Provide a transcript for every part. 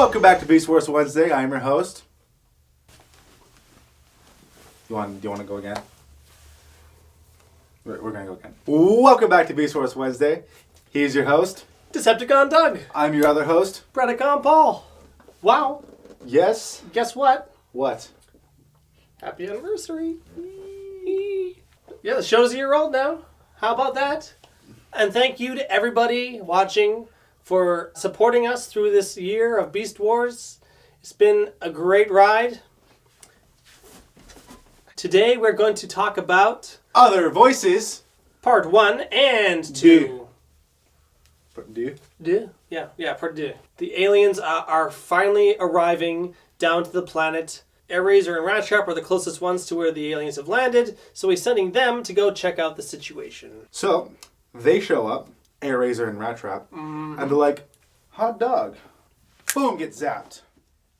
Welcome back to Beast Wars Wednesday. I'm your host. Do you want to go again? We're going to go again. Welcome back to Beast Wars Wednesday. He's your host. Decepticon Doug. I'm your other host. Predacon Paul. Wow. Yes? Guess what? What? Happy anniversary. Yeah, the show's a year old now. How about that? And thank you to everybody watching for supporting us through this year of Beast Wars. It's been a great ride. Today we're going to talk about Other Voices. Part 1 and 2. Part 2. The aliens are finally arriving down to the planet. Airraiser and Rattrap are the closest ones to where the aliens have landed, so he's sending them to go check out the situation. So, they show up, Airraiser and Rattrap, and they're like, hot dog. Boom, gets zapped.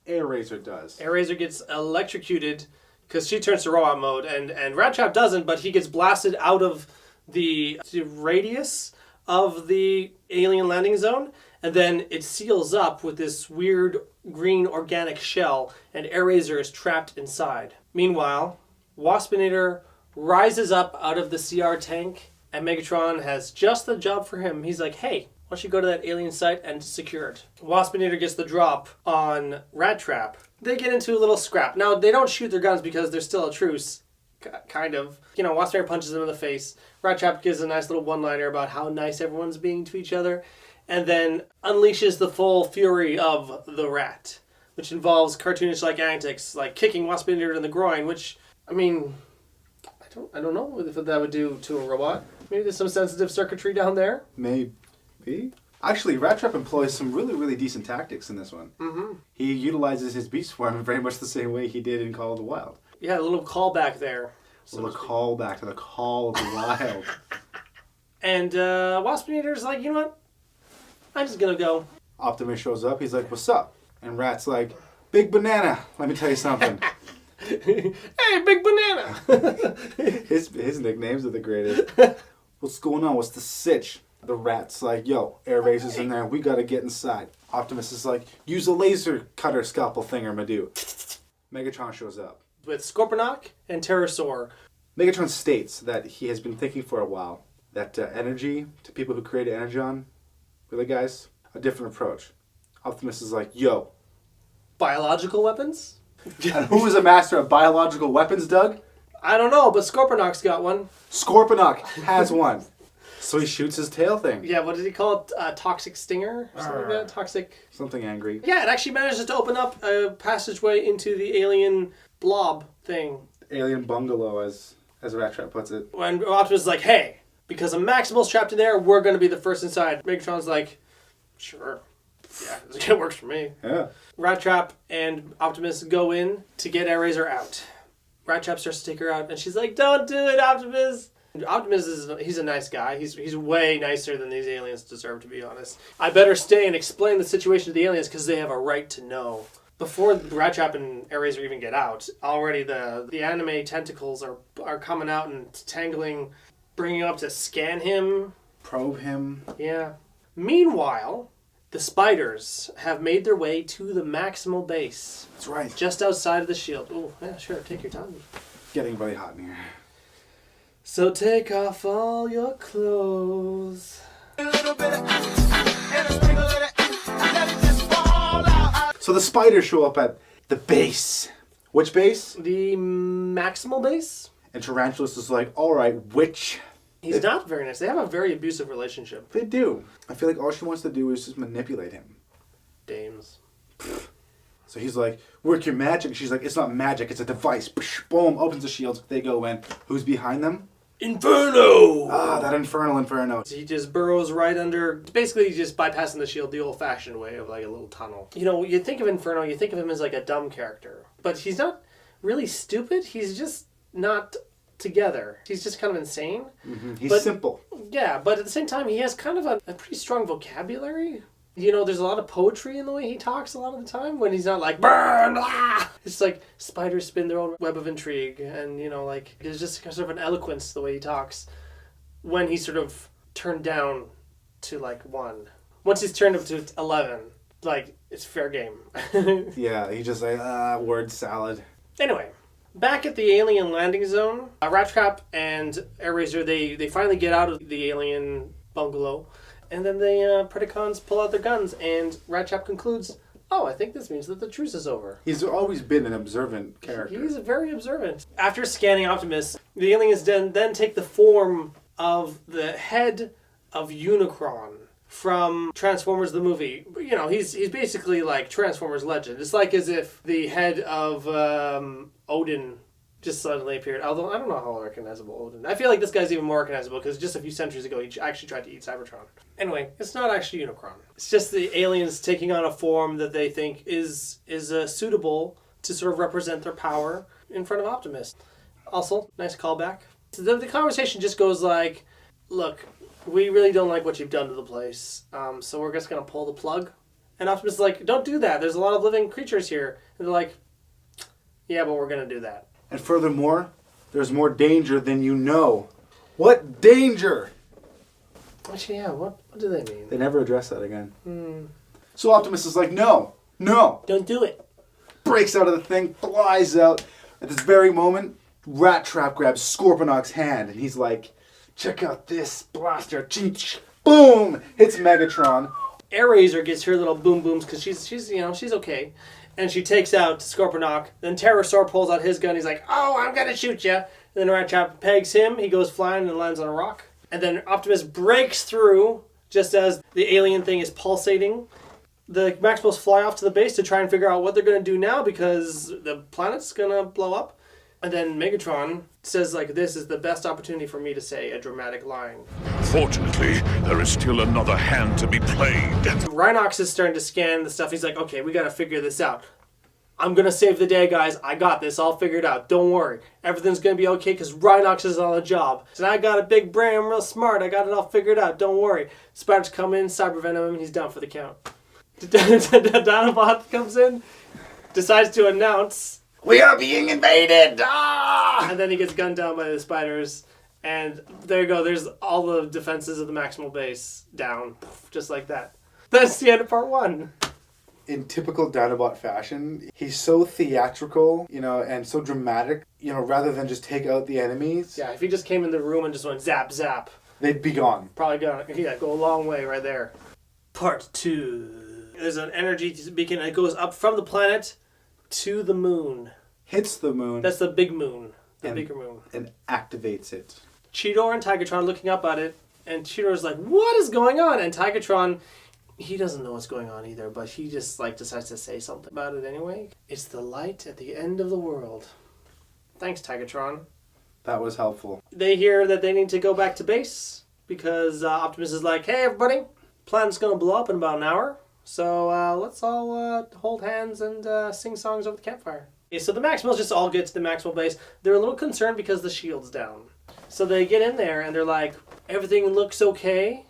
Airraiser does. Airraiser gets electrocuted because she turns to robot mode, and Rattrap doesn't, but he gets blasted out of the radius of the alien landing zone, and then it seals up with this weird green organic shell, and Airraiser is trapped inside. Meanwhile, Waspinator rises up out of the CR tank, and Megatron has just the job for him. He's like, hey, why don't you go to that alien site and secure it? Waspinator gets the drop on Rattrap. They get into a little scrap. Now, they don't shoot their guns because there's still a truce. Kind of. You know, Waspinator punches him in the face. Rattrap gives a nice little one-liner about how nice everyone's being to each other, and then unleashes the full fury of the rat, which involves cartoonish-like antics, like kicking Waspinator in the groin, which, I mean, I don't know what that would do to a robot. Maybe there's some sensitive circuitry down there. Maybe. Actually, Rattrap employs some really, really decent tactics in this one. Mm-hmm. He utilizes his beast form in very much the same way he did in Call of the Wild. Yeah, a little callback there. A little callback to the Call of the Wild. And Waspinator's like, you know what? I'm just gonna go. Optimus shows up. He's like, what's up? And Rat's like, Big Banana. Let me tell you something. Hey, Big Banana! His nicknames are the greatest. What's going on? What's the sitch? The Rat's like, yo, Airraiser's in there. We gotta get inside. Optimus is like, use a laser cutter scalpel thinger-madoo. Megatron shows up. With Scorponok and Pterosaur. Megatron states that he has been thinking for a while that energy, to people who created Energon, really guys, a different approach. Optimus is like, yo. Biological weapons? And who is a master of biological weapons, Doug? I don't know, but Scorponok's got one. Scorponok has one. So he shoots his tail thing. Yeah, what did he call it? Toxic stinger? Or something like that? Toxic... Something angry. Yeah, it actually manages to open up a passageway into the alien blob thing. Alien bungalow, as Rattrap puts it. When Optimus is like, hey, because a Maximal's trapped in there, we're going to be the first inside. Megatron's like, sure. Yeah, it works for me. Yeah. Rattrap and Optimus go in to get Airraiser out. Rattrap starts to take her out, and she's like, don't do it, Optimus! Optimus he's a nice guy. He's way nicer than these aliens deserve, to be honest. I better stay and explain the situation to the aliens because they have a right to know. Before Rattrap and Airraiser even get out, already the anime tentacles are coming out and tangling, bringing up to scan him. Probe him. Yeah. Meanwhile, the spiders have made their way to the Maximal base. That's right. Just outside of the shield. Oh, yeah, sure. Take your time. Getting really hot in here. So take off all your clothes. So the spiders show up at the base. Which base? The Maximal base? And Tarantula's is like, alright, which? He's not very nice. They have a very abusive relationship. They do. I feel like all she wants to do is just manipulate him. Dames. So he's like, work your magic. She's like, it's not magic, it's a device. Boom, opens the shields. They go in. Who's behind them? Inferno! Ah, that infernal inferno. He just burrows right under, basically just bypassing the shield the old-fashioned way of like a little tunnel. You know, you think of Inferno, you think of him as like a dumb character. But he's not really stupid, he's just not together. He's just kind of insane. Mm-hmm. He's simple. Yeah, but at the same time, he has kind of a pretty strong vocabulary. You know, there's a lot of poetry in the way he talks a lot of the time when he's not like, burn, ah! It's like spiders spin their own web of intrigue. And, you know, like, there's just sort of an eloquence the way he talks when he's sort of turned down to, like, 1. Once he's turned up to 11, like, it's fair game. Yeah, he just like, word salad. Anyway, back at the alien landing zone, Rattrap and Airazor, they finally get out of the alien bungalow, and then the Predacons pull out their guns, and Rattrap concludes, oh, I think this means that the truce is over. He's always been an observant character. He's very observant. After scanning Optimus, the aliens then take the form of the head of Unicron from Transformers the movie. You know, he's basically like Transformers legend. It's like as if the head of Odin just suddenly appeared. Although I don't know how recognizable Odin. I feel like this guy's even more recognizable because just a few centuries ago he actually tried to eat Cybertron. Anyway, it's not actually Unicron. It's just the aliens taking on a form that they think is suitable to sort of represent their power in front of Optimus. Also, nice callback. The conversation just goes like, look, we really don't like what you've done to the place, so we're just going to pull the plug. And Optimus is like, don't do that. There's a lot of living creatures here. And they're like, yeah, but we're going to do that. And furthermore, there's more danger than you know. What danger? Actually, yeah, what do they mean? They never address that again. So Optimus is like, no, Don't do it. breaks out of the thing, flies out. At this very moment, Rattrap grabs Scorponok's hand, and he's like, check out this blaster. Boom! Hits Megatron. Airazor gets her little boom booms because she's okay. And she takes out Scorponok. Then Terrorsaur pulls out his gun. He's like, oh, I'm going to shoot you. And then Rattrap pegs him. He goes flying and lands on a rock. And then Optimus breaks through just as the alien thing is pulsating. The Maximals fly off to the base to try and figure out what they're going to do now because the planet's going to blow up. And then Megatron says, like, this is the best opportunity for me to say a dramatic line. Fortunately, there is still another hand to be played. Rhinox is starting to scan the stuff. He's like, okay, we got to figure this out. I'm going to save the day, guys. I got this all figured out. Don't worry. Everything's going to be okay because Rhinox is on the job. So I got a big brain. I'm real smart. I got it all figured out. Don't worry. Spiders come in, cyber venom him, and he's down for the count. Dinobot comes in, decides to announce, We are being invaded! Ah! and then he gets gunned down by the spiders. And there you go. There's all the defenses of the Maximal base down. Just like that. That's the end of part 1. In typical Dinobot fashion, he's so theatrical, and so dramatic, rather than just take out the enemies. Yeah, if he just came in the room and just went zap, zap. They'd be gone. Probably go a long way right there. Part 2. There's an energy beacon that goes up from the planet to the moon. Hits the moon. That's the big moon. The bigger moon. And activates it. Cheetor and Tigatron looking up at it, and Cheetor's like, what is going on? And Tigatron, he doesn't know what's going on either, but he just decides to say something about it anyway. It's the light at the end of the world. Thanks, Tigatron. That was helpful. They hear that they need to go back to base because Optimus is like, hey, everybody, planet's going to blow up in about an hour. So let's all hold hands and sing songs over the campfire. Okay, so the Maximals just all get to the Maximal base. They're a little concerned because the shield's down. So they get in there and they're like, everything looks okay,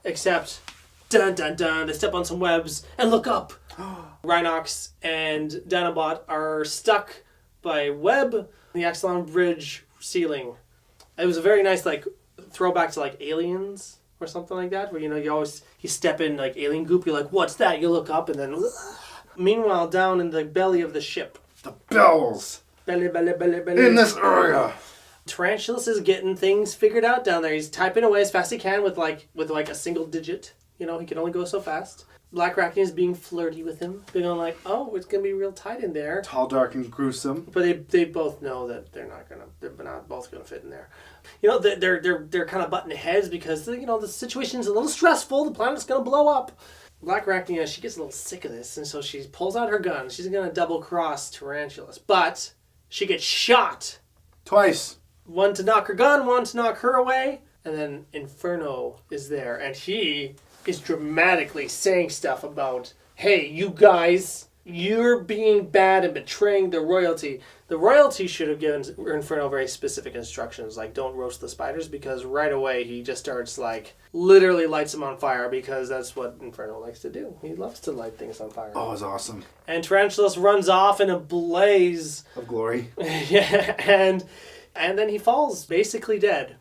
except, dun dun dun, they step on some webs and look up. Rhinox and Dinobot are stuck by a web in the Axelon Bridge ceiling. It was a very nice throwback to Aliens or something like that, where you step in alien goop, you're like, what's that? You look up and then meanwhile down in the belly of the ship, The bells! belly In this area! Tarantulus is getting things figured out down there. He's typing away as fast as he can with a single digit. He can only go so fast. Black Arachne is being flirty with him, being like, oh, it's gonna be real tight in there. Tall, dark, and gruesome. But they both know that they're not both gonna fit in there. They're kind of butting heads because the situation's a little stressful. The planet's gonna blow up. Black Arachne, she gets a little sick of this, and so she pulls out her gun. She's gonna double cross Tarantulus, but she gets shot. Twice. One to knock her gun, one to knock her away, and then Inferno is there, and he is dramatically saying stuff about, hey, you guys, you're being bad and betraying the royalty. The royalty should have given Inferno very specific instructions, like don't roast the spiders, because right away he just starts literally lights them on fire, because that's what Inferno likes to do. He loves to light things on fire. Oh, it was awesome. And Tarantulas runs off in a blaze of glory. yeah, and then he falls basically dead.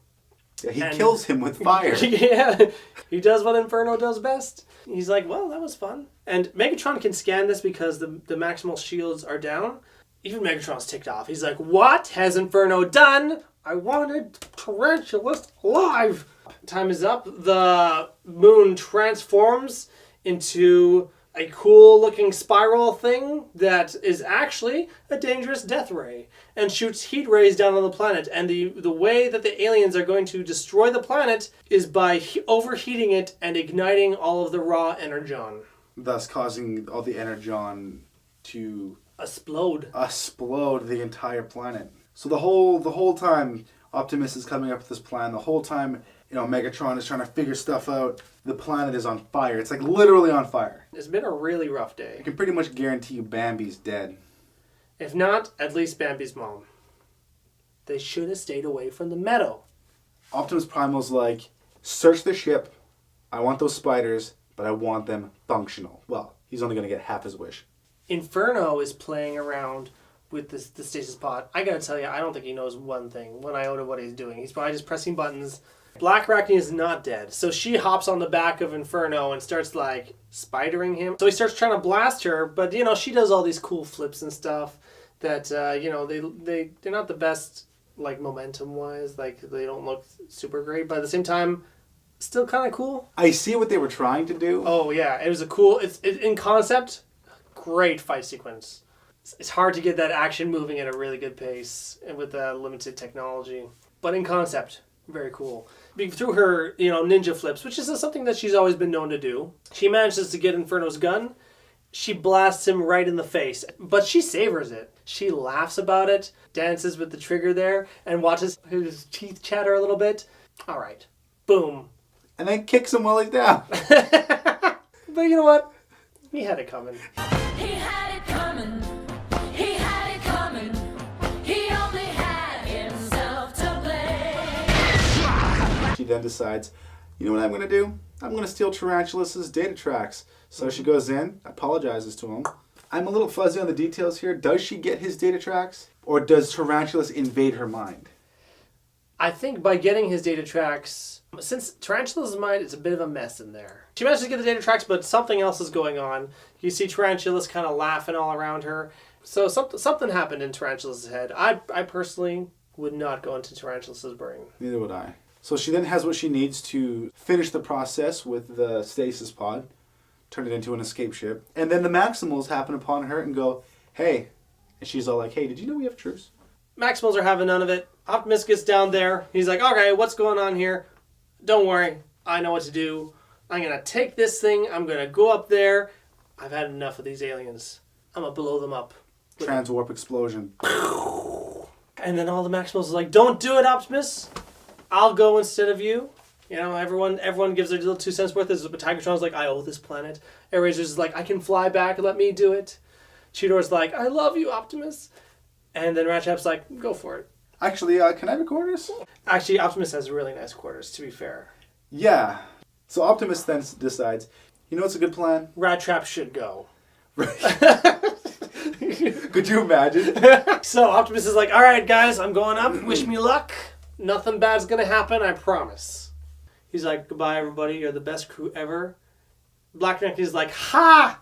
Yeah, he kills him with fire. Yeah, he does what Inferno does best. He's like, well, that was fun. And Megatron can scan this because the Maximal shields are down. Even Megatron's ticked off. He's like, what has Inferno done? I wanted Tarantula alive. Time is up. The moon transforms into a cool looking spiral thing that is actually a dangerous death ray and shoots heat rays down on the planet. And the way that the aliens are going to destroy the planet is by overheating it and igniting all of the raw energon. Thus causing all the energon to explode the entire planet. So the whole time Optimus is coming up with this plan, the whole time, Megatron is trying to figure stuff out, the planet is on fire. It's like literally on fire. It's been a really rough day. I can pretty much guarantee you Bambi's dead. If not, at least Bambi's mom. They should have stayed away from the meadow. Optimus Primal's like, search the ship. I want those spiders, but I want them functional. Well, he's only going to get half his wish. Inferno is playing around with the stasis pod. I gotta tell you, I don't think he knows one iota of what he's doing. He's probably just pressing buttons. Black Arachne is not dead, so she hops on the back of Inferno and starts like spidering him. So he starts trying to blast her, but she does all these cool flips and stuff that they're not the best like momentum wise. Like they don't look super great, but at the same time, still kind of cool. I see what they were trying to do. Oh yeah, it was a cool. In concept, great fight sequence. It's hard to get that action moving at a really good pace and with limited technology. But in concept, very cool. Through her, ninja flips, which is something that she's always been known to do, she manages to get Inferno's gun. She blasts him right in the face. But she savors it. She laughs about it, dances with the trigger there, and watches his teeth chatter a little bit. All right. Boom. And then kicks him while he's down. But you know what? He had it coming. He had it coming. He had it coming. He only had himself to blame. She then decides, you know what I'm going to do? I'm going to steal Tarantulas' data tracks. So she goes in, apologizes to him. I'm a little fuzzy on the details here. Does she get his data tracks? Or does Tarantulas invade her mind? I think by getting his data tracks, since Tarantula's mind is a bit of a mess in there. She manages to get the data tracks, but something else is going on. You see Tarantula's kind of laughing all around her. So something happened in Tarantula's head. I personally would not go into Tarantula's brain. Neither would I. So she then has what she needs to finish the process with the stasis pod, turn it into an escape ship. And then the Maximals happen upon her and go, hey. And she's all like, hey, did you know we have truce? Maximals are having none of it. Optimus gets down there. He's like, okay, what's going on here? Don't worry. I know what to do. I'm going to take this thing. I'm going to go up there. I've had enough of these aliens. I'm going to blow them up. Transwarp explosion. And then all the Maximals are like, don't do it, Optimus. I'll go instead of you. Everyone gives their little 2 cents worth. But Tigertron's like, I owe this planet. Airrazor's like, I can fly back. Let me do it. Cheetor's like, I love you, Optimus. And then Ratchat's like, go for it. Actually, can I have your quarters? Actually, Optimus has really nice quarters, to be fair. Yeah. So Optimus then decides, you know what's a good plan? Rattrap should go. Could you imagine? So Optimus is like, all right, guys, I'm going up. Wish me luck. Nothing bad's going to happen, I promise. He's like, goodbye, everybody. You're the best crew ever. Black Arachne's like, ha!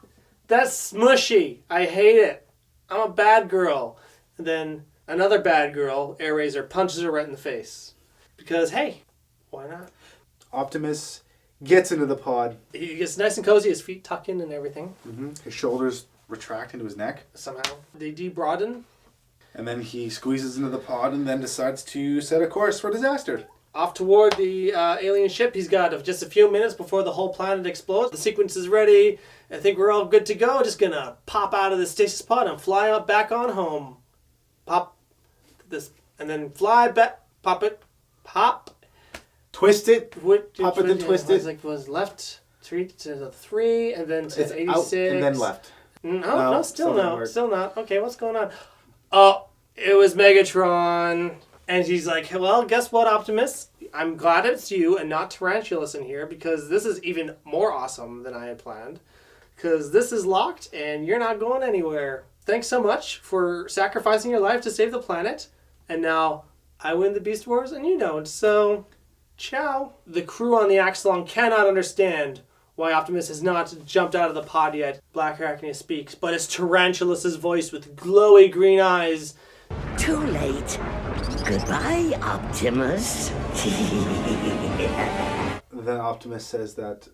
That's smushy. I hate it. I'm a bad girl. And then another bad girl, Airazor, punches her right in the face. Because, hey, why not? Optimus gets into the pod. He gets nice and cozy, his feet tuck in and everything. His shoulders retract into his neck. Somehow. They de-broaden. And then he squeezes into the pod and then decides to set a course for disaster. Off toward the alien ship. He's got just a few minutes before the whole planet explodes. The sequence is ready. I think we're all good to go. Just gonna pop out of the stasis pod and fly up back on home. Pop this, and then fly back. Pop it. Pop. Twist it. Pop it, then twist it. It was left 3 to the 3, and then to It's 86. out and then left. No, still doesn't no. work. Still not. Okay, what's going on? Oh, it was Megatron. And he's like, well, guess what, Optimus? I'm glad it's you and not Tarantulas in here because this is even more awesome than I had planned. Because this is locked and you're not going anywhere. Thanks so much for sacrificing your life to save the planet. And now I win the Beast Wars and you don't. So Ciao. The crew on the Axelon cannot understand why Optimus has not jumped out of the pod yet. Black Arachnia speaks, but it's Tarantulas' voice with glowy green eyes. Too late. Goodbye, Optimus. Then Optimus says that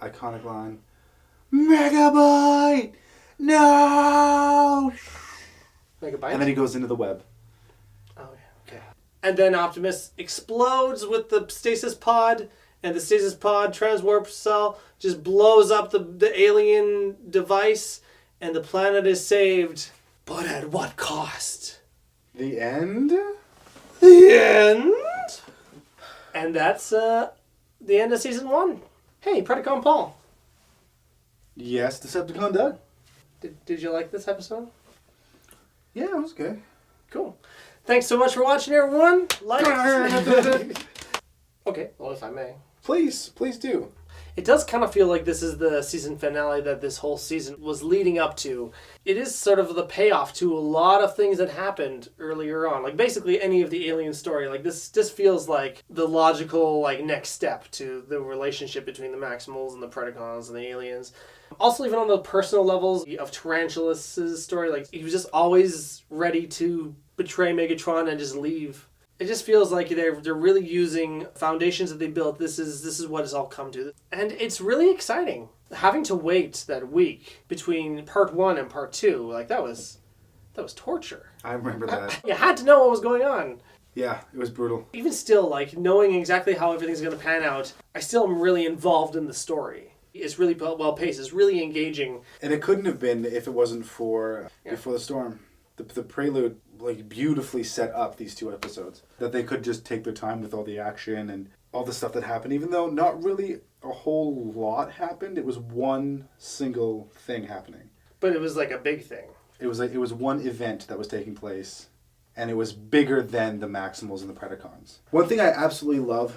iconic line, Megabyte! No! Megabyte? And then he goes into the web. Oh, yeah. Okay. And then Optimus explodes with the stasis pod, and the stasis pod transwarp cell just blows up the alien device, and the planet is saved. But at what cost? The end? The end? And that's the end of season 1. Hey, Predacon Paul. Yes, Decepticon Doug. Did you like this episode? Yeah, it was good. Cool. Thanks so much for watching, everyone. Like. Okay, well, if I may. Please do. It does kind of feel like this is the season finale that this whole season was leading up to. It is sort of the payoff to a lot of things that happened earlier on. Like, basically any of the alien story. Like, this just feels like the logical, like, next step to the relationship between the Maximals and the Predacons and the aliens. Also, even on the personal levels of Tarantulas' story, like, he was just always ready to betray Megatron and just leave. It just feels like they're really using foundations that they built. This is what it's all come to. And it's really exciting. Having to wait that week between part 1 and part 2, like that was torture. I remember that. You had to know what was going on. Yeah, it was brutal. Even still, like, knowing exactly how everything's going to pan out, I still am really involved in the story. It's really well paced. It's really engaging. And it couldn't have been if it wasn't for Before the Storm. The prelude, like, beautifully set up these 2 episodes. That they could just take their time with all the action and all the stuff that happened. Even though not really a whole lot happened, it was one single thing happening. But it was like a big thing. It was one event that was taking place, and it was bigger than the Maximals and the Predacons. One thing I absolutely love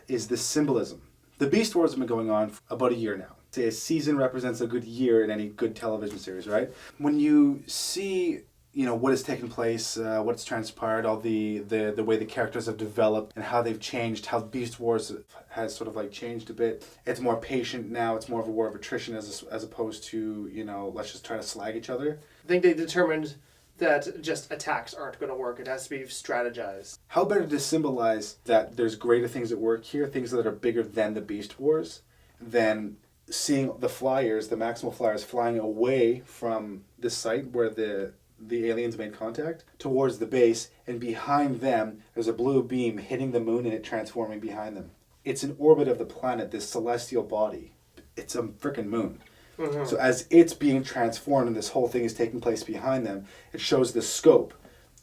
is the symbolism. The Beast Wars have been going on for about a year now. Say a season represents a good year in any good television series, right? When you see, you know, what has taken place, what's transpired, all the way the characters have developed and how they've changed, how Beast Wars has sort of like changed a bit. It's more patient now. It's more of a war of attrition as opposed to, you know, let's just try to slag each other. I think they determined that just attacks aren't going to work. It has to be strategized. How better to symbolize that there's greater things at work here, things that are bigger than the Beast Wars, than seeing the Flyers, the Maximal Flyers, flying away from the site where the aliens made contact towards the base, and behind them there's a blue beam hitting the moon and it transforming behind them. It's an orbit of the planet, this celestial body. It's a freaking moon. Mm-hmm. So as it's being transformed and this whole thing is taking place behind them, it shows the scope,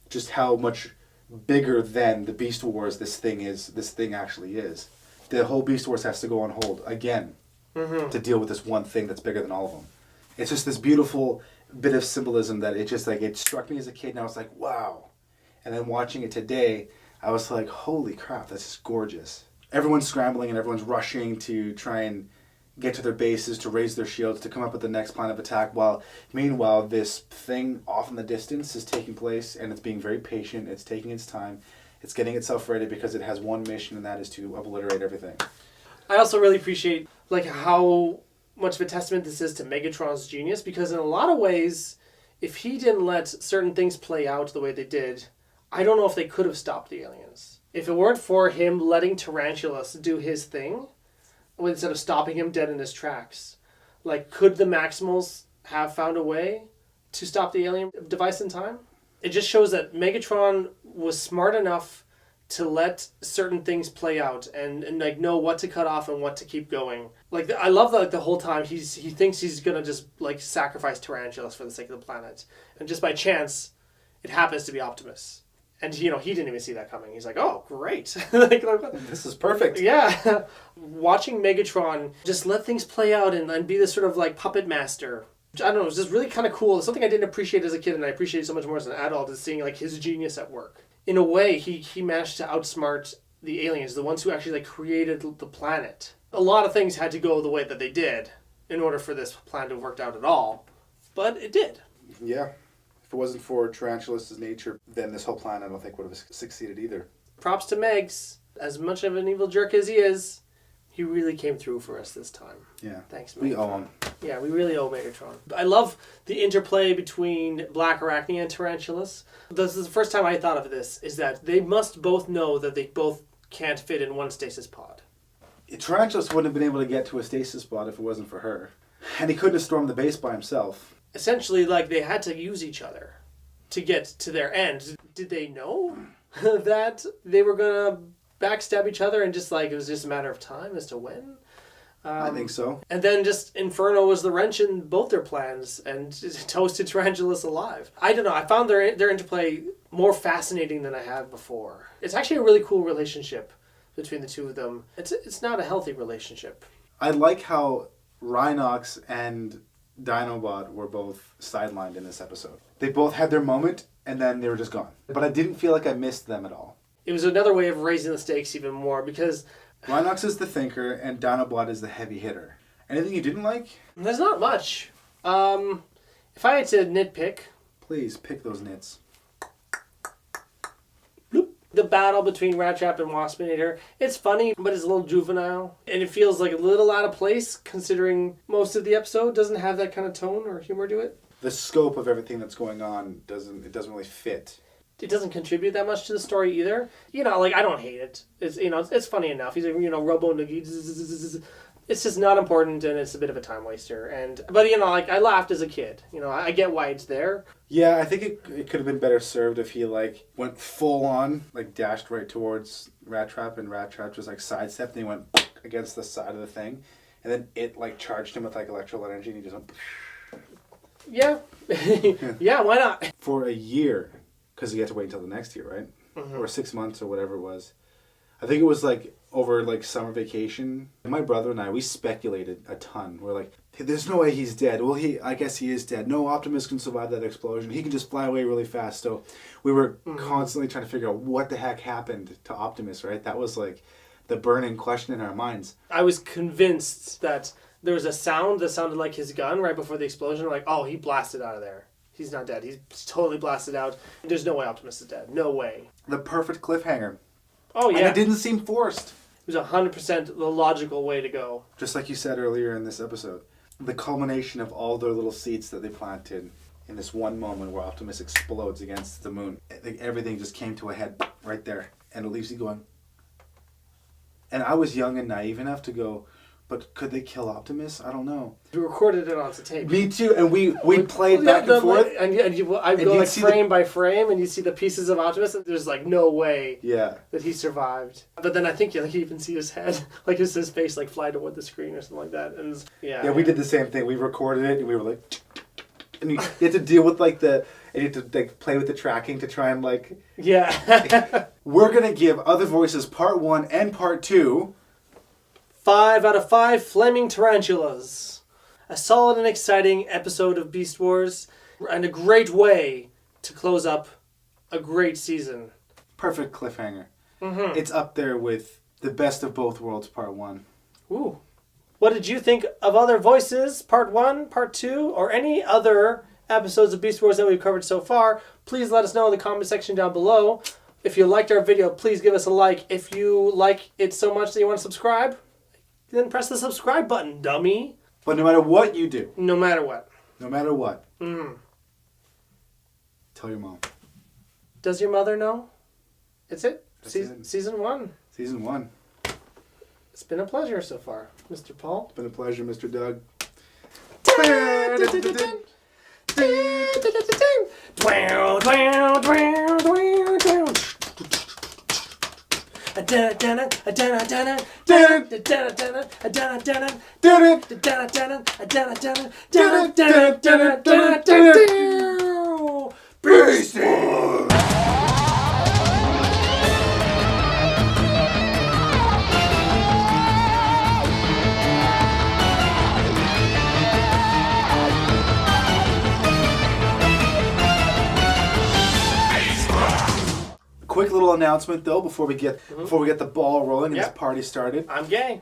just how much bigger than the Beast Wars this thing actually is. The whole Beast Wars has to go on hold again to deal with this one thing that's bigger than all of them. It's just this beautiful bit of symbolism that it struck me as a kid, and I was like, wow. And then watching it today, I was like, holy crap, that's just gorgeous. Everyone's scrambling and everyone's rushing to try and get to their bases, to raise their shields, to come up with the next plan of attack, while meanwhile this thing off in the distance is taking place, and it's being very patient, it's taking its time, it's getting itself ready because it has one mission, and that is to obliterate everything. I also really appreciate like how much of a testament this is to Megatron's genius, because in a lot of ways, if he didn't let certain things play out the way they did, I don't know if they could have stopped the aliens. If it weren't for him letting Tarantulas do his thing, instead of stopping him dead in his tracks, like, could the Maximals have found a way to stop the alien device in time? It just shows that Megatron was smart enough to let certain things play out and like know what to cut off and what to keep going. Like, I love that, like, the whole time he thinks he's gonna just like sacrifice Tarantulas for the sake of the planet, and just by chance it happens to be Optimus. And, you know, he didn't even see that coming. He's like, oh, great. like, This is perfect. Yeah. Watching Megatron just let things play out and be this sort of, like, puppet master. I don't know, it was just really kind of cool. It's something I didn't appreciate as a kid, and I appreciate so much more as an adult, is seeing, like, his genius at work. In a way, he managed to outsmart the aliens, the ones who actually, like, created the planet. A lot of things had to go the way that they did in order for this plan to have worked out at all. But it did. Yeah. If it wasn't for Tarantulas' nature, then this whole plan I don't think would have succeeded either. Props to Megs. As much of an evil jerk as he is, he really came through for us this time. Yeah. Thanks, Megatron. We owe him. Yeah, we really owe Megatron. I love the interplay between Black Arachne and Tarantulas. This is the first time I thought of this, is that they must both know that they both can't fit in one stasis pod. Tarantulas wouldn't have been able to get to a stasis pod if it wasn't for her. And he couldn't have stormed the base by himself. Essentially, like, they had to use each other to get to their end. Did they know that they were going to backstab each other and just, like, it was just a matter of time as to when? I think so. And then just Inferno was the wrench in both their plans and toasted Tarantulas alive. I don't know. I found their interplay more fascinating than I have before. It's actually a really cool relationship between the two of them. It's not a healthy relationship. I like how Rhinox and Dinobot were both sidelined in this episode. They both had their moment, and then they were just gone. But I didn't feel like I missed them at all. It was another way of raising the stakes even more, because Rhinox is the thinker, and Dinobot is the heavy hitter. Anything you didn't like? there's not much. If I had to nitpick, Please, pick those nits. the battle between Rattrap and Waspinator, it's funny, but it's a little juvenile. And it feels like a little out of place, considering most of the episode doesn't have that kind of tone or humor to it. The scope of everything that's going on doesn't really fit. It doesn't contribute that much to the story either. You know, like, I don't hate it. It's, you know, it's funny enough. He's, you know, Robo Noogie. It's just not important, and it's a bit of a time waster. But, you know, like, I laughed as a kid. You know, I get why it's there. Yeah, I think it could have been better served if he, like, went full on, like, dashed right towards Rattrap, and Rattrap just, like, sidestepped, and he went against the side of the thing. And then it, like, charged him with, like, electrical energy, and he just went... Yeah. Yeah, why not? For a year, because you had to wait until the next year, right? Mm-hmm. Or 6 months or whatever it was. I think it was like over like summer vacation. My brother and I, we speculated a ton. We're like, hey, there's no way he's dead. Well, I guess he is dead. No, Optimus can survive that explosion. He can just fly away really fast. So we were constantly trying to figure out what the heck happened to Optimus, right? That was like the burning question in our minds. I was convinced that there was a sound that sounded like his gun right before the explosion. Like, oh, he blasted out of there. He's not dead. He's totally blasted out. There's no way Optimus is dead. No way. The perfect cliffhanger. Oh, yeah. And it didn't seem forced. It was 100% the logical way to go. Just like you said earlier in this episode. The culmination of all their little seeds that they planted in this one moment where Optimus explodes against the moon. I think everything just came to a head right there. And it leaves you going... And I was young and naive enough to go, but could they kill Optimus? I don't know. We recorded it onto tape. Me too. And we played back and forth. I go like frame by frame, and you see the pieces of Optimus, and there's like no way that he survived. But then I think you even see his head, like his face like fly toward the screen or something like that. And yeah, we did the same thing. We recorded it, and we were like... And you had to deal with like the... And you had to like play with the tracking to try and like... Yeah. We're going to give Other Voices Part 1 and Part 2... 5 out of 5 Flaming Tarantulas. A solid and exciting episode of Beast Wars, and a great way to close up a great season. Perfect cliffhanger. Mm-hmm. It's up there with The Best of Both Worlds Part 1. Ooh. What did you think of Other Voices Part 1, Part 2, or any other episodes of Beast Wars that we've covered so far? Please let us know in the comment section down below. If you liked our video, please give us a like. If you like it so much that you want to subscribe, then press the subscribe button, dummy. But no matter what you do. No matter what. No matter what. Mm. Tell your mom. Does your mother know? It's it. That's Season 1. Season 1. It's been a pleasure so far, Mr. Paul. It's been a pleasure, Mr. Doug. Quick little announcement though before we get the ball rolling and this party started. I'm gay.